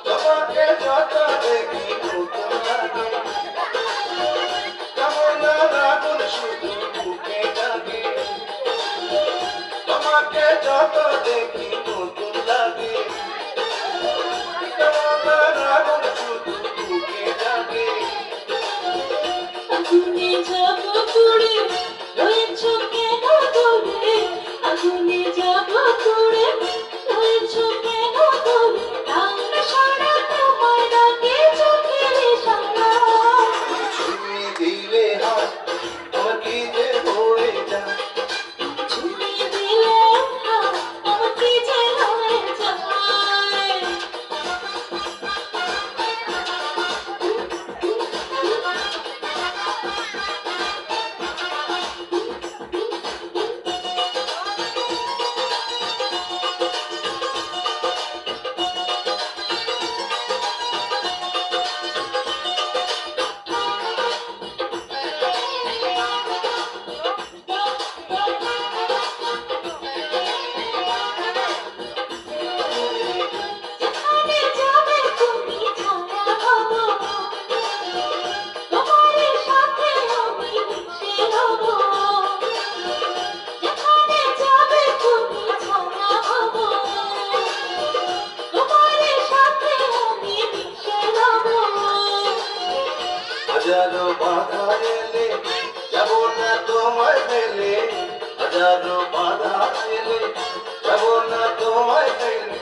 তোমাকে যত দেখি নতুন লাগে, কামনার আগুন শুধু বুকে জাগে। তোমাকে যত দেখি নতুন লাগে, কামনার আগুন শুধু বুকে জাগে। আগুনে যাব পুড়ে রয়েছ কেন দূরে, আগুনে যাব পুড়ে রয়েছ কেন দূরে, রান্না সারা তোমার ডাকে চোখের ইশারা। ছুঁয়ে দিলে হাত আমার কি যে হয়ে যায়, ছুঁয়ে দিলে হাত আমার কি যে হয়ে যায়। যেখানে যাবে তুমি ছায়া হব, তোমার সাথে আমি মিশে রব। যেখানে যাবে তুমি ছায়া হব, তোমার সাথে আমি মিশে রব। হাজারো বাধা এলে যাব না তোমায় ফেলে, হাজারো বাধা এলে যাব না তোমায় ফেলে।